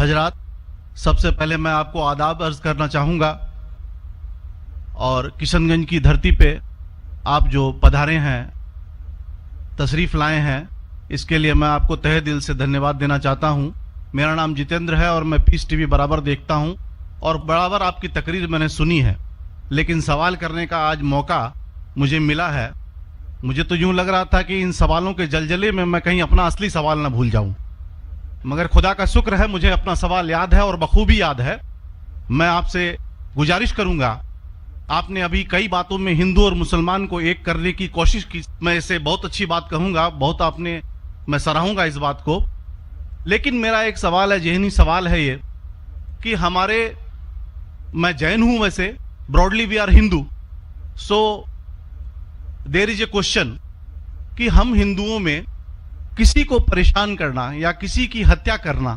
حضرات، سب سے پہلے میں آپ کو آداب عرض کرنا چاہوں گا اور کشن گنج کی دھرتی پہ آپ جو پدھارے ہیں، تشریف لائے ہیں، اس کے لیے میں آپ کو تہہ دل سے دھنیہ واد دینا چاہتا ہوں۔ میرا نام جتیندر ہے اور میں پیس ٹی وی برابر دیکھتا ہوں اور برابر آپ کی تقریر میں نے سنی ہے، لیکن سوال کرنے کا آج موقع مجھے ملا ہے۔ مجھے تو یوں لگ رہا تھا کہ ان سوالوں کے جلجلے میں میں کہیں اپنا اصلی سوال نہ بھول جاؤں، مگر خدا کا شکر ہے مجھے اپنا سوال یاد ہے اور بخوبی یاد ہے۔ میں آپ سے گزارش کروں گا، آپ نے ابھی کئی باتوں میں ہندو اور مسلمان کو ایک کرنے کی کوشش کی، میں اسے بہت اچھی بات کہوں گا، بہت میں سراہوں گا اس بات کو، لیکن میرا ایک سوال ہے، ذہنی سوال ہے یہ کہ میں جین ہوں، ویسے broadly we are Hindu, so there is a question کہ ہم ہندوؤں میں کسی کو پریشان کرنا یا کسی کی ہتیا کرنا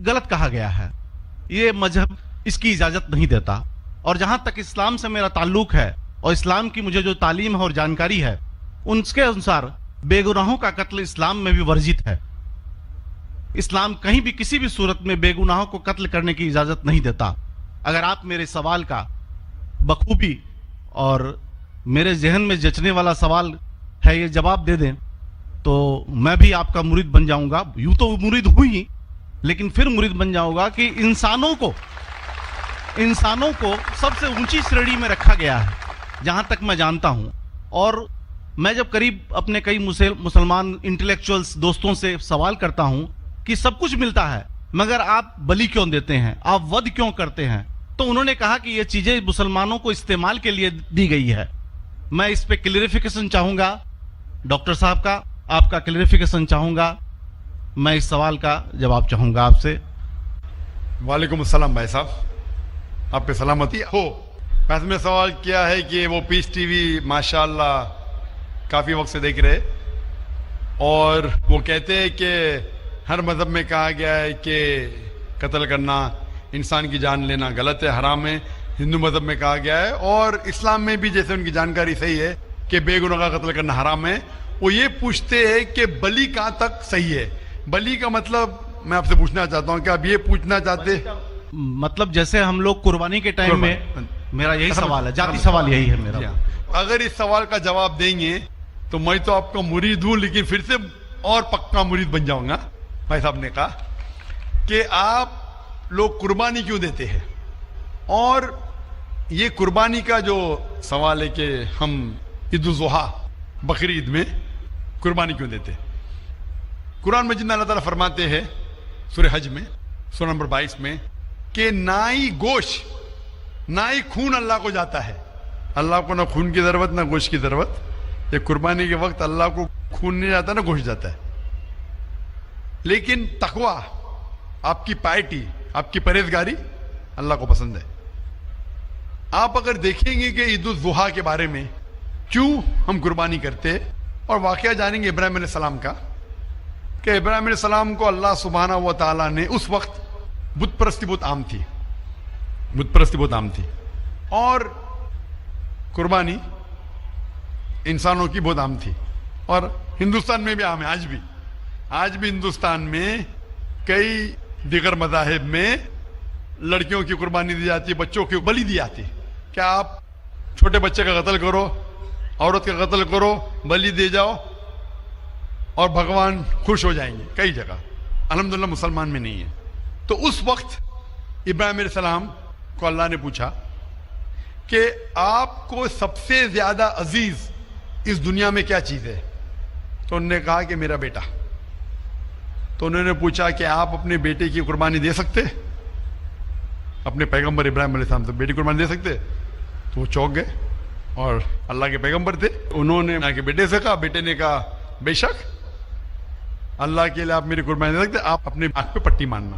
غلط کہا گیا ہے، یہ مذہب اس کی اجازت نہیں دیتا، اور جہاں تک اسلام سے میرا تعلق ہے اور اسلام کی مجھے جو تعلیم ہے اور جانکاری ہے، ان کے انسار بے گناہوں کا قتل اسلام میں بھی ورجت ہے۔ اسلام کہیں بھی کسی بھی صورت میں بے گناہوں کو قتل کرنے کی اجازت نہیں دیتا۔ اگر آپ میرے سوال کا بخوبی اور میرے ذہن میں جچنے والا سوال ہے یہ جواب دے دیں تو میں بھی آپ کا مرید بن جاؤں گا، یوں تو مرید ہوں ہی، لیکن پھر مرید بن جاؤں گا کہ انسانوں کو سب سے اونچی شریڑی میں رکھا گیا ہے جہاں تک میں جانتا ہوں۔ اور میں جب قریب اپنے کئی مسلمان انٹلیکچوئلز دوستوں سے سوال کرتا ہوں کہ سب کچھ ملتا ہے مگر آپ بلی کیوں دیتے ہیں، آپ ود کیوں کرتے ہیں، تو انہوں نے کہا کہ یہ چیزیں مسلمانوں کو استعمال کے لیے دی گئی ہے۔ میں اس پہ کلیریفیکیشن چاہوں گا، ڈاکٹر صاحب کا آپ کا کلیریفیکیشن چاہوں گا، میں اس سوال کا جواب چاہوں گا آپ سے۔ وعلیکم السلام بھائی صاحب، آپ پہ سلامتی ہو۔ میں نے سوال کیا ہے کہ وہ پیس ٹی وی ماشاءاللہ کافی وقت سے دیکھ رہے، اور وہ کہتے ہیں کہ ہر مذہب میں کہا گیا ہے کہ قتل کرنا، انسان کی جان لینا غلط ہے، حرام ہے۔ ہندو مذہب میں کہا گیا ہے اور اسلام میں بھی، جیسے ان کی جانکاری صحیح ہے، کہ بے گناہ کا قتل کرنا حرام ہے۔ وہ یہ پوچھتے ہیں کہ بلی کہاں تک صحیح ہے؟ بلی کا مطلب میں آپ سے پوچھنا چاہتا ہوں کہ آپ یہ پوچھنا چاہتے، مطلب جیسے ہم لوگ قربانی کے ٹائم میں، میرا یہی سوال ہے، ذاتی سوال یہی ہے میرا۔ اگر اس سوال کا جواب دیں گے تو میں تو آپ کا مرید ہوں، لیکن پھر سے اور پکا مرید بن جاؤں گا۔ بھائی صاحب نے کہا کہ آپ لوگ قربانی کیوں دیتے ہیں، اور یہ قربانی کا جو سوال ہے کہ ہم عید الاضحیٰ بقرعید میں قربانی کیوں دیتے ہیں، قرآن مجید میں اللہ تعالیٰ فرماتے ہیں سورہ حج میں سورہ نمبر 22 میں کہ نہ ہی گوشت نہ ہی خون اللہ کو جاتا ہے۔ اللہ کو نہ خون کی ضرورت نہ گوشت کی ضرورت۔ یہ قربانی کے وقت اللہ کو خون نہیں جاتا نہ گوشت جاتا ہے، لیکن تقوی، آپ کی پائٹی، آپ کی پرہیزگاری اللہ کو پسند ہے۔ آپ اگر دیکھیں گے کہ عید الاضحیٰ کے بارے میں کیوں ہم قربانی کرتے، اور واقعہ جانیں گے ابراہیم علیہ السلام کا، کہ ابراہیم علیہ السلام کو اللہ سبحانہ و تعالیٰ نے، اس وقت بت پرستی بہت عام تھی، اور قربانی انسانوں کی بہت عام تھی، اور ہندوستان میں بھی عام ہے، آج بھی ہندوستان میں کئی دیگر مذاہب میں لڑکیوں کی قربانی دی جاتی ہے، بچوں کی بلی دی جاتی ہے۔ کیا آپ چھوٹے بچے کا قتل کرو، عورت کا قتل کرو، بلی دے جاؤ اور بھگوان خوش ہو جائیں گے؟ کئی جگہ، الحمدللہ مسلمان میں نہیں ہے۔ تو اس وقت ابراہیم علیہ السلام کو اللہ نے پوچھا کہ آپ کو سب سے زیادہ عزیز اس دنیا میں کیا چیز ہے؟ تو انہوں نے کہا کہ میرا بیٹا۔ تو انہوں نے پوچھا کہ آپ اپنے بیٹے کی قربانی دے سکتے؟ اپنے پیغمبر ابراہیم علیہ السلام سے بیٹی قربانی دے سکتے؟ تو وہ چونک گئے، اور اللہ کے پیغمبر تھے، انہوں نے کہ بیٹے سے کہا، بیٹے نے کہا بے شک اللہ کے لیے آپ میری قربانی دے سکتے، آپ اپنے آنکھ پہ پٹی ماننا۔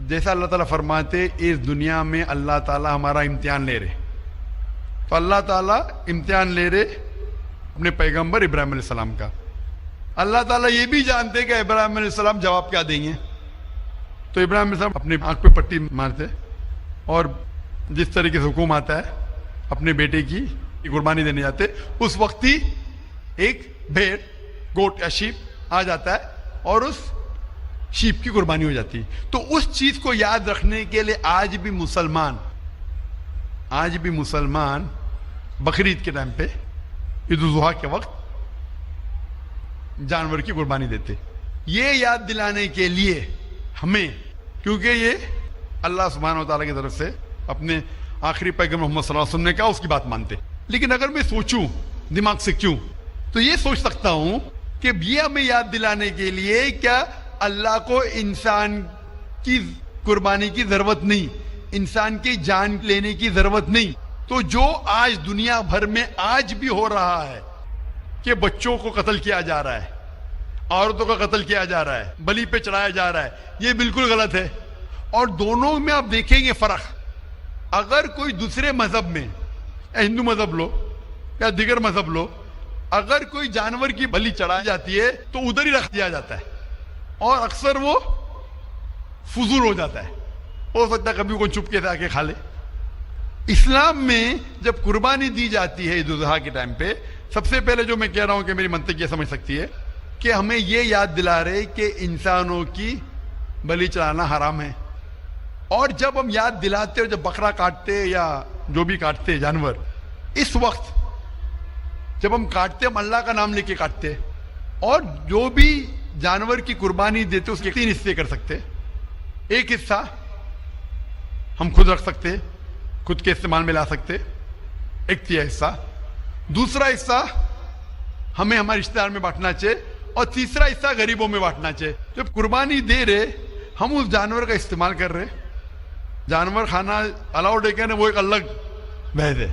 جیسا اللہ تعالیٰ فرماتے اس دنیا میں اللہ تعالیٰ ہمارا امتحان لے رہے، تو اللہ تعالیٰ امتحان لے رہے اپنے پیغمبر ابراہیم علیہ السلام کا۔ اللہ تعالیٰ یہ بھی جانتے کہ ابراہیم علیہ السلام جواب کیا دیں گے، تو ابراہیم علیہ السلام اپنے آنکھ پہ پٹی مارتے، اور جس طریقے سے حکم آتا ہے اپنے بیٹے کی قربانی دینے جاتے، اس وقت ہی ایک بھیڑ، گوٹ یا شیپ آ جاتا ہے اور اس شیپ کی قربانی ہو جاتی. تو اس چیز کو یاد رکھنے کے لیے آج بھی مسلمان بقرعید کے ٹائم پہ، عید الاضحیٰ کے وقت جانور کی قربانی دیتے. یہ یاد دلانے کے لیے ہمیں، کیونکہ یہ اللہ سبحانہ و تعالیٰ کی طرف سے اپنے آخری پیغمبر محمد صلی اللہ علیہ وسلم نے کہا، اس کی بات مانتے. لیکن اگر میں سوچوں دماغ سے کیوں، تو یہ سوچ سکتا ہوں کہ یہ ہمیں یاد دلانے کے لیے کیا اللہ کو انسان کی قربانی کی ضرورت نہیں، انسان کی جان لینے کی ضرورت نہیں. تو جو آج دنیا بھر میں آج بھی ہو رہا ہے کہ بچوں کو قتل کیا جا رہا ہے، عورتوں کا قتل کیا جا رہا ہے، بلی پہ چڑھایا جا رہا ہے، یہ بالکل غلط ہے. اور دونوں میں آپ دیکھیں گے فرق. اگر کوئی دوسرے مذہب میں، ہندو مذہب لو یا دیگر مذہب لو، اگر کوئی جانور کی بلی چڑھائی جاتی ہے تو ادھر ہی رکھ دیا جاتا ہے اور اکثر وہ فضول ہو جاتا ہے. ہو سکتا ہے کبھی کوئی چپ کے سے آ کے کھا لے. اسلام میں جب قربانی دی جاتی ہے عید الاضحیٰ کے ٹائم پہ، سب سے پہلے جو میں کہہ رہا ہوں کہ میری منطق یہ سمجھ سکتی ہے کہ ہمیں یہ یاد دلا رہے کہ انسانوں کی بلی چڑھانا حرام ہے. اور جب ہم یاد دلاتے اور جب بکرا کاٹتے یا جو بھی کاٹتے جانور، اس وقت جب ہم کاٹتے ہم اللہ کا نام لے کے کاٹتے. اور جو بھی جانور کی قربانی دیتے اس کے 3 حصے کر سکتے. ایک حصہ ہم خود رکھ سکتے، خود کے استعمال میں لا سکتے، 1/3 حصہ. دوسرا حصہ ہمیں ہمارے رشتہ دار میں بانٹنا چاہیے، اور تیسرا حصہ غریبوں میں بانٹنا چاہیے. جب قربانی دے رہے ہم اس جانور کا استعمال کر رہے. جانور کھانا الاؤڈ ہے کہ نہیں، وہ ایک الگ بحث ہے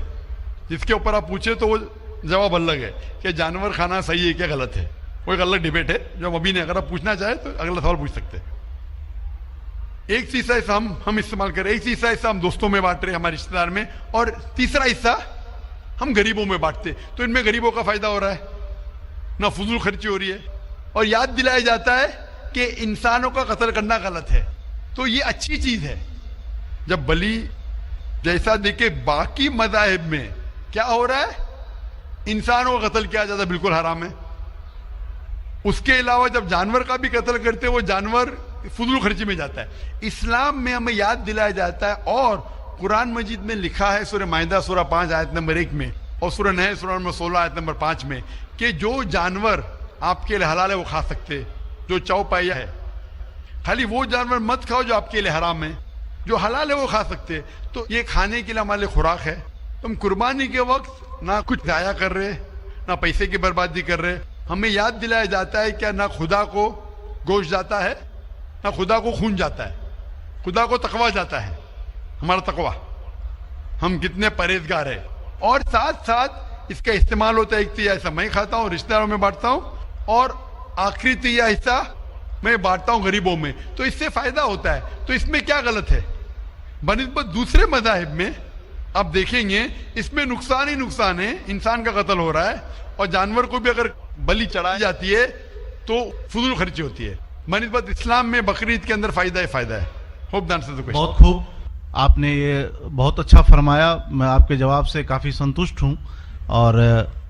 جس کے اوپر آپ پوچھے تو وہ جواب الگ ہے کہ جانور کھانا صحیح ہے کیا غلط ہے. وہ ایک الگ ڈیبیٹ ہے جو ہم ابھی نہیں، اگر آپ پوچھنا چاہیں تو اگلا سوال پوچھ سکتے. ایک تیسرا حصہ ہم استعمال کر رہے، ایک تیسرا حصہ ہم دوستوں میں بانٹ رہے ہمارے رشتہ دار میں، اور تیسرا حصہ ہم غریبوں میں بانٹتے. تو ان میں غریبوں کا فائدہ ہو رہا ہے، نہ فضول خرچی ہو رہی ہے، اور یاد دلایا جاتا ہے کہ انسانوں کا قتل کرنا غلط ہے. تو یہ اچھی چیز ہے. جب بلی جیسا دیکھے باقی مذاہب میں کیا ہو رہا ہے، انسانوں کا قتل کیا جاتا ہے، بالکل حرام ہے. اس کے علاوہ جب جانور کا بھی قتل کرتے وہ جانور فضول خرچی میں جاتا ہے. اسلام میں ہمیں یاد دلایا جاتا ہے، اور قرآن مجید میں لکھا ہے سورہ مائدہ سورہ 5 آیت نمبر 1 میں، اور سورہ نحل سورہ نمبر 16 آیت نمبر 5 میں، کہ جو جانور آپ کے لیے حلال ہے وہ کھا سکتے، جو چوپائیا ہے. خالی وہ جانور مت کھاؤ جو آپ کے لیے حرام ہے، جو حلال ہے وہ کھا سکتے. تو یہ کھانے کے لیے ہمارے لیے خوراک ہے. تم قربانی کے وقت نہ کچھ ضائع کر رہے، نہ پیسے کی بربادی کر رہے. ہمیں یاد دلایا جاتا ہے کہ نہ خدا کو گوشت جاتا ہے، نہ خدا کو خون جاتا ہے، خدا کو تقویٰ جاتا ہے. ہمارا تقویٰ، ہم کتنے پرہیزگار ہیں. اور ساتھ ساتھ اس کا استعمال ہوتا ہے. 1/3 حصہ میں کھاتا ہوں، رشتہ داروں میں بانٹتا ہوں، اور آخری 1/3 حصہ میں بانٹتا ہوں غریبوں میں. تو اس سے فائدہ ہوتا ہے. تو اس میں کیا غلط ہے؟ بنسبت دوسرے مذاہب میں آپ دیکھیں گے اس میں نقصان ہی نقصان ہے. انسان کا قتل ہو رہا ہے، اور جانور کو بھی اگر بلی چڑھائی جاتی ہے تو فضول خرچی ہوتی ہے. بنسبت اسلام میں بقرعید کے اندر فائدہ ہی فائدہ ہے. ہوپ دان سے بہت خوب، آپ نے یہ بہت اچھا فرمایا. میں آپ کے جواب سے کافی سنتشٹ ہوں. اور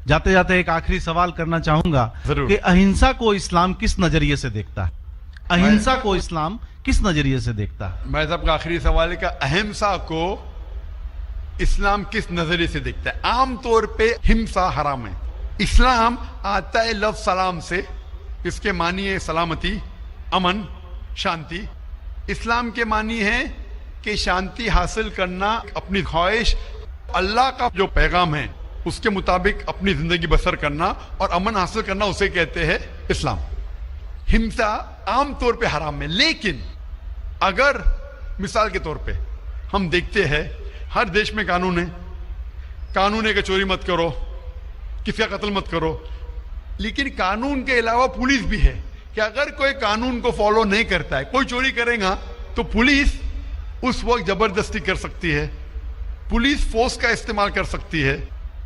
جاتے جاتے ایک آخری سوال کرنا چاہوں گا کہ اہنسا کو اسلام کس نظریے سے دیکھتا ہے؟ اہنسا کو اسلام کس نظریے سے دیکھتا ہے؟ میں صاحب کا آخری سوال ہے کہ اہمسا کو اسلام کس نظریے سے دیکھتا ہے؟ عام طور پہ ہمسا حرام ہے. اسلام آتا ہے لفظ سلام سے، اس کے معنی ہے سلامتی، امن، شانتی. اسلام کے معنی ہے کہ شانتی حاصل کرنا، اپنی خواہش، اللہ کا جو پیغام ہے اس کے مطابق اپنی زندگی بسر کرنا اور امن حاصل کرنا، اسے کہتے ہیں اسلام. ہمسا عام طور پہ حرام ہے. لیکن اگر مثال کے طور پہ ہم دیکھتے ہیں ہر دیش میں قانون ہے کہ چوری مت کرو، کسی کا قتل مت کرو. لیکن قانون کے علاوہ پولیس بھی ہے کہ اگر کوئی قانون کو فالو نہیں کرتا ہے، کوئی چوری کرے گا تو پولیس اس وقت زبردستی کر سکتی ہے، پولیس فورس کا استعمال کر سکتی ہے،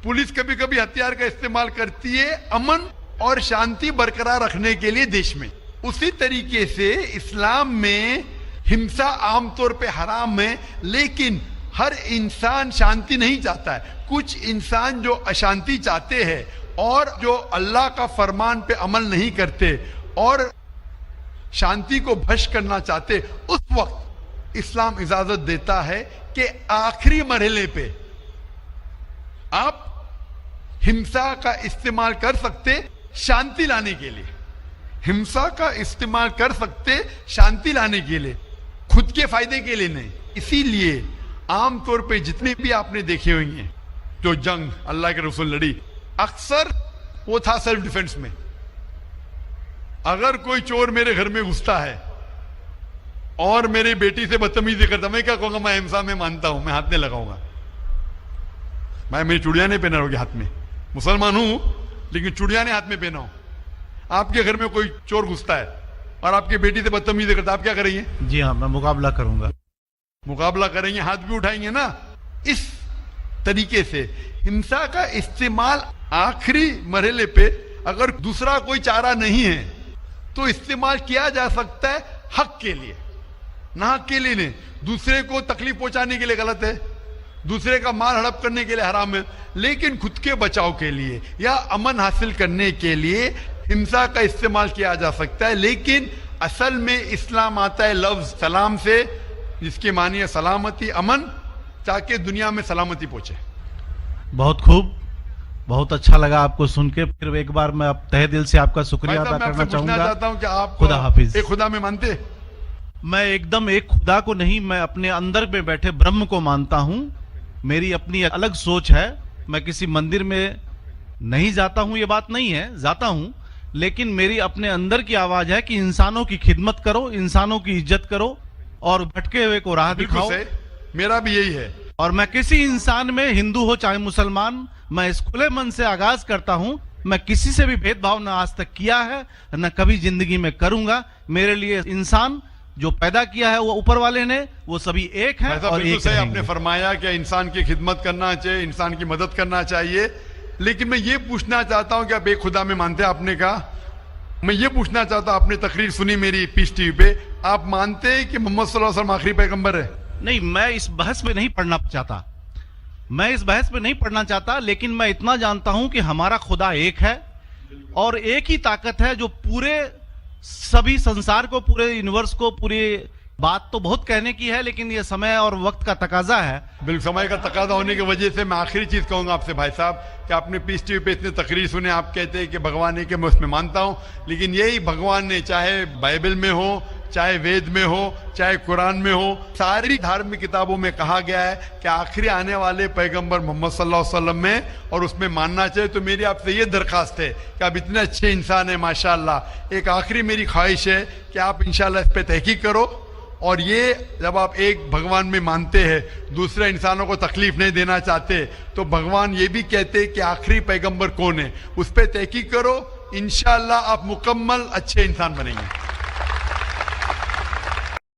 پولیس کبھی کبھی ہتھیار کا استعمال کرتی ہے امن اور شانتی برقرار رکھنے کے لیے دیش میں. اسی طریقے سے اسلام میں ہمسا عام طور پہ حرام ہے. لیکن ہر انسان شانتی نہیں چاہتا ہے. کچھ انسان جو اشانتی چاہتے ہیں اور جو اللہ کا فرمان پہ عمل نہیں کرتے اور شانتی کو بھش کرنا چاہتے، اس وقت اسلام اجازت دیتا ہے کہ آخری مرحلے پہ آپ ہمسا کا استعمال کر سکتے شانتی لانے کے لیے، ہمسا کا استعمال کر سکتے شانتی لانے کے لیے، خود کے فائدے کے لیے نہیں۔ اسی لیے عام طور پہ جتنے بھی آپ نے دیکھے ہوئے ہیں جو جنگ اللہ کے رسول لڑی، اکثر وہ تھا سیلف ڈیفنس میں۔ اگر کوئی چور میرے گھر میں گھستا ہے اور میری بیٹی سے بدتمیزی کرتا، میں کیا کہوں گا؟ میں ہمسا میں مانتا ہوں، میں ہاتھ نہیں لگاؤں گا، میں میری چوڑیاں نہیں پہنا ہوگی ہاتھ میں، مسلمان ہوں لیکن چوڑیاں نہیں ہاتھ میں پہنا ہوں۔ آپ کے گھر میں کوئی چور گھستا ہے اور آپ کی بیٹی سے بدتمیزی کرتا، آپ کیا کریں گے؟ جی ہاں، میں مقابلہ کروں گا۔ مقابلہ کریں گے، ہاتھ بھی اٹھائیں گے نا۔ اس طریقے سے ہمسا کا استعمال آخری مرحلے پہ اگر دوسرا کوئی چارہ نہیں ہے تو استعمال کیا جا سکتا ہے حق کے لیے، نہ حق کے لیے نہیں۔ دوسرے کو تکلیف پہنچانے کے لیے غلط ہے، دوسرے کا مال ہڑپ کرنے کے لیے حرام ہے، لیکن خود کے بچاؤ کے لیے یا امن حاصل کرنے کے لیے ہمسا کا استعمال کیا جا سکتا ہے۔ لیکن اصل میں اسلام آتا ہے لفظ سلام سے، جس کی معنی ہے سلامتی، امن، تاکہ دنیا میں سلامتی پہنچے۔ بہت خوب، بہت اچھا لگا آپ کو سن کے۔ پھر ایک بار میں تہہ دل سے آپ کا شکریہ ادا کرنا چاہوں گا۔ چاہتا ہوں کہ آپ خدا حافظ۔ ایک خدا میں مانتے؟ میں ایک دم ایک خدا کو نہیں، میں اپنے اندر میں بیٹھے برہم کو مانتا ہوں۔ میری اپنی الگ سوچ ہے، میں کسی مندر میں نہیں جاتا ہوں، یہ بات نہیں ہے، جاتا ہوں، لیکن میری اپنے اندر کی آواز ہے کہ انسانوں کی خدمت کرو، انسانوں کی عزت کرو اور بھٹکے ہوئے کو راہ دکھاؤ۔ میرا بھی یہی ہے، اور میں کسی انسان میں، ہندو ہو چاہے مسلمان، میں اس کھلے من سے آغاز کرتا ہوں۔ میں کسی سے بھی بھید بھاؤ نہ آج تک کیا ہے، نہ کبھی زندگی میں کروں گا۔ میرے لیے انسان جو پیدا کیا ہے وہ اوپر والے نے، وہ سبھی ایک ہیں اور ایک رہیں گے۔ آپ نے فرمایا کہ انسان کی خدمت کرنا چاہیے، انسان کی مدد کرنا چاہیے، لیکن میں یہ پوچھنا چاہتا ہوں کہ آپ ایک خدا میں مانتے ہیں؟ آپ نے کہا، میں یہ پوچھنا چاہتا ہوں، آپ نے تقریر سنی میری پیس ٹی وی پہ، آپ مانتے ہیں کہ محمد صلی اللہ علیہ وسلم آخری پیغمبر ہے؟ نہیں، میں اس بحث میں نہیں پڑھنا چاہتا، میں اس بحث میں نہیں پڑھنا چاہتا، لیکن میں اتنا جانتا ہوں کہ ہمارا خدا ایک ہے اور ایک ہی طاقت ہے جو پورے سبھی سنسار کو، پورے یونیورس کو، پوری بات تو بہت کہنے کی ہے، لیکن یہ سمے اور وقت کا تقاضا ہے۔ بالکل، سمے کا تقاضا ہونے کی وجہ سے میں آخری چیز کہوں گا آپ سے بھائی صاحب کہ آپ نے پیس ٹی وی پہ اتنے تقریر سنے، آپ کہتے ہیں کہ بھگوان ہے، کہ میں اس میں مانتا ہوں، لیکن یہی بھگوان نے چاہے بائبل میں ہو، چاہے وید میں ہو، چاہے قرآن میں ہو، ساری دھارمک کتابوں میں کہا گیا ہے کہ آخری آنے والے پیغمبر محمد صلی اللہ علیہ وسلم میں، اور اس میں ماننا چاہیے۔ تو میری آپ سے یہ درخواست ہے کہ آپ اتنے اچھے انسان ہیں ماشاءاللہ، ایک آخری میری خواہش ہے کہ آپ انشاءاللہ اس پہ تحقیق کرو، اور یہ جب آپ ایک بھگوان میں مانتے ہیں، دوسرے انسانوں کو تکلیف نہیں دینا چاہتے، تو بھگوان یہ بھی کہتے کہ آخری پیغمبر کون ہے، اس پہ تحقیق کرو، انشاءاللہ آپ مکمل اچھے انسان بنیں گے۔